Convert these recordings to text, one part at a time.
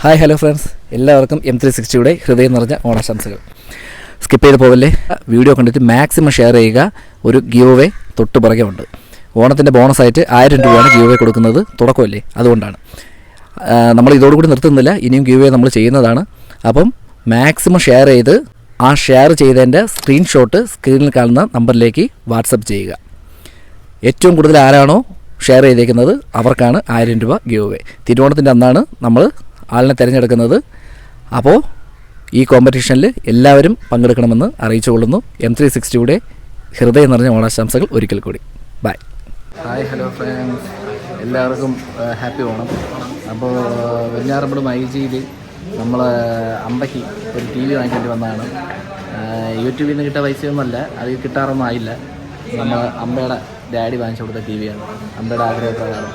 Hi hello friends, എല്ലാവർക്കും M360യുടെ ഹൃദയം നിറഞ്ഞ ഓണാശംസകൾ. സ്കിപ്പ് ചെയ്ത് പോകല്ലേ. വീഡിയോ കണ്ടിട്ട് മാക്സിമം ഷെയർ ചെയ്യുക. ഒരു ഗീവ് അവേ തൊട്ട് പുറകെ ഉണ്ട്. ഓണത്തിൻ്റെ ബോണസായിട്ട് 1000 രൂപയാണ് ഗീവ് അവേ കൊടുക്കുന്നത്. തുടക്കമല്ലേ, അതുകൊണ്ടാണ് നമ്മൾ ഇതോടുകൂടി നിർത്തുന്നില്ല. ഇനിയും ഗീവ് അവേ നമ്മൾ ചെയ്യുന്നതാണ്. അപ്പം മാക്സിമം ഷെയർ ചെയ്ത് ആ ഷെയർ ചെയ്തതിൻ്റെ സ്ക്രീൻഷോട്ട് സ്ക്രീനിൽ കാണുന്ന നമ്പറിലേക്ക് വാട്സപ്പ് ചെയ്യുക. ഏറ്റവും കൂടുതൽ ആരാണോ ഷെയർ ചെയ്തേക്കുന്നത് അവർക്കാണ് 1000 രൂപ ഗീവ് അവേ. തിരുവോണത്തിൻ്റെ അന്നാണ് നമ്മൾ ആളിനെ തിരഞ്ഞെടുക്കുന്നത്. അപ്പോൾ ഈ കോമ്പറ്റീഷനിൽ എല്ലാവരും പങ്കെടുക്കണമെന്ന് അറിയിച്ചുകൊള്ളുന്നു. M360യുടെ ഹൃദയം നിറഞ്ഞ ഓണാശംസകൾ ഒരിക്കൽ കൂടി. ബൈ. ഹായ് ഹലോ ഫ്രണ്ട്സ്, എല്ലാവർക്കും ഹാപ്പി ഓണം. അപ്പോൾ വെഞ്ഞാറമ്പട് മൈജിയിൽ നമ്മൾ അമ്പയ്ക്ക് ഒരു TV വാങ്ങിക്കേണ്ടി വന്നതാണ്. യൂട്യൂബിൽ നിന്ന് കിട്ടിയ പൈസയൊന്നുമല്ല, അത് കിട്ടാറൊന്നും ആയില്ല. നമ്മൾ അമ്പയുടെ ഡാഡി വാങ്ങിച്ചു കൊടുത്ത TV ആണ്. അമ്പയുടെ ആഗ്രഹപ്രകാരം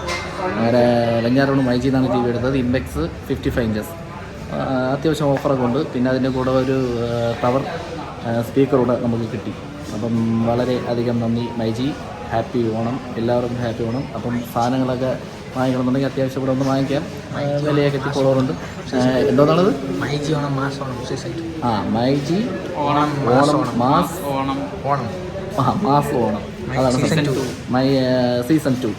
അങ്ങനെ വെഞ്ഞാറമ്പട് മൈജിയിൽ നിന്നാണ് TV എടുത്തത്. Impex 55 inches. അത്യാവശ്യം ഓഫറൊക്കെ ഉണ്ട്. പിന്നെ അതിൻ്റെ കൂടെ ഒരു പവർ സ്പീക്കറൂടെ നമുക്ക് കിട്ടി. അപ്പം വളരെ അധികം നന്ദി മൈജി. ഹാപ്പി ഓണം, എല്ലാവർക്കും ഹാപ്പി ഓണം. അപ്പം സാധനങ്ങളൊക്കെ വാങ്ങിക്കണമെന്നുണ്ടെങ്കിൽ അത്യാവശ്യം ഇവിടെ ഒന്ന് വാങ്ങിക്കാം. വിലയൊക്കെ എത്തിക്കോളാറുണ്ട്. എന്തോന്നാണത്? MyG Onam mass Onam season 2. MyG Onam mass Onam, അതാണ് സീസൺ 2.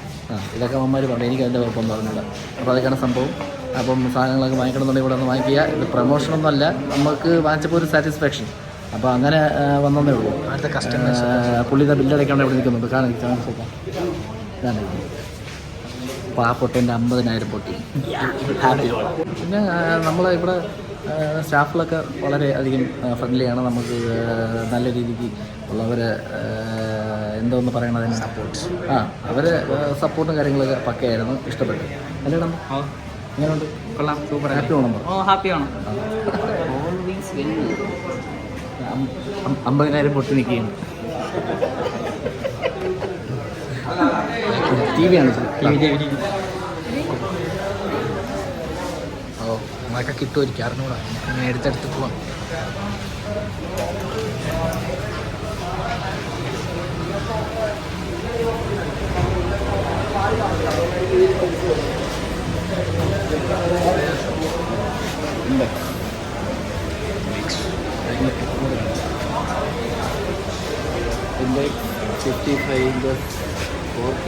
ഇതൊക്കെ അമ്മമാർ പറഞ്ഞു, എനിക്ക് അതിൻ്റെ കുഴപ്പമൊന്നും പറഞ്ഞില്ല. അപ്പോൾ അതൊക്കെയാണ് സംഭവം. അപ്പം സാധനങ്ങളൊക്കെ വാങ്ങിക്കണമെന്നുണ്ടെങ്കിൽ ഇവിടെ ഒന്ന് വാങ്ങിക്കുക. ഇത് പ്രമോഷനൊന്നുമല്ല, നമുക്ക് വാങ്ങിച്ചപ്പോൾ ഒരു സാറ്റിസ്ഫാക്ഷൻ. അപ്പോൾ അങ്ങനെ വന്നതേ ഉള്ളൂ. അടുത്ത കസ്റ്റമേഴ്സ് പുള്ളിയുടെ ബില്ലടയ്ക്കാണ്ട് ഇവിടെ നിൽക്കുന്നുണ്ട്. കാണിക്കാം. പാപ്പൊട്ടേൻ്റെ 50,000 പൊട്ടി. ഹാപ്പി ഓണം. പിന്നെ നമ്മളിവിടെ സ്റ്റാഫുകളൊക്കെ വളരെ അധികം ഫ്രണ്ട്ലിയാണ്. നമുക്ക് നല്ല രീതിക്ക് ഉള്ളവർ എന്തോന്ന് പറയണതിന് സപ്പോർട്ട്സ്. അവരെ സപ്പോർട്ടും കാര്യങ്ങളൊക്കെ പക്കയായിരുന്നു. ഇഷ്ടപ്പെട്ടു. അല്ലേടാ, എങ്ങനെയുണ്ട്? കൊള്ളാം, super. Happy Onam. Happy Onam. 50,000 പൊട്ടി നിൽക്കുകയാണ്. TV ആണ്. നമ്മളൊക്കെ കിട്ടുമായിരിക്കും, അറിഞ്ഞൂടാ. അങ്ങനെ എടുത്തെടുത്ത് പോവാം. Index 55 inches 4K.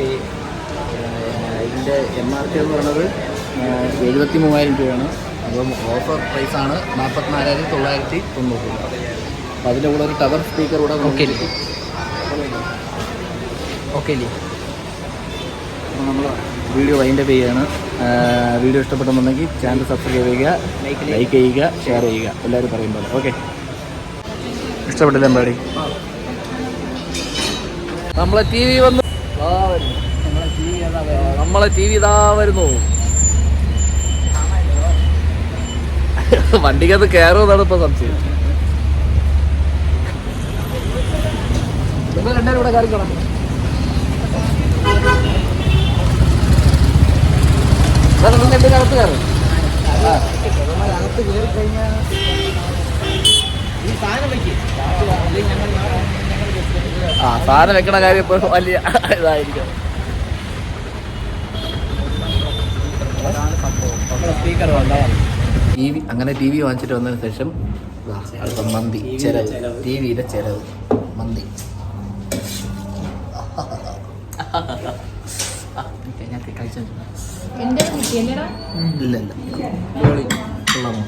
ഇതിൻ്റെ MRP എന്ന് പറയുന്നത് 73,000 രൂപയാണ്. അപ്പം ഓഫർ പ്രൈസാണ് 44,990 രൂപ. അപ്പം അതിൻ്റെ കൂടെ ഒരു ടവർ സ്പീക്കർ കൂടെ ഓക്കെ. അപ്പോൾ നമ്മൾ വീഡിയോ വൈൻഡപ്പ് ചെയ്യുകയാണ്. വീഡിയോ ഇഷ്ടപ്പെട്ടെന്നുണ്ടെങ്കിൽ ചാനൽ സബ്സ്ക്രൈബ് ചെയ്യുക, ലൈക്ക് ചെയ്യുക, ഷെയർ ചെയ്യുക, എല്ലാവരും പറയുമ്പോൾ. ഓക്കെ, ഇഷ്ടപ്പെട്ടില്ല എമ്പാടി? നമ്മളെ TV വന്നു. നമ്മളെ TV ഇതാ വരുന്നു. വണ്ടിക്കകത്ത് കയറുമെന്നാണ് ഇപ്പോൾ സംശയം. നിങ്ങൾ രണ്ടുപേരും ഇവിടെ കയറിക്കണം. അകത്ത് കയറും. അകത്ത് കയറി കഴിഞ്ഞാൽ സാധനം വെക്കണ കാര്യം ഇപ്പോൾ വലിയ ഇതായിരിക്കും. സ്പീക്കർ അങ്ങനെ TV വാങ്ങിച്ചിട്ട് വന്നതിന് ശേഷം അടുത്ത മന്തി ചെലവ്. TVയുടെ ചെലവ് മന്തി. ഇല്ല കൊള്ളാമോ?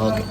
ഓക്കെ.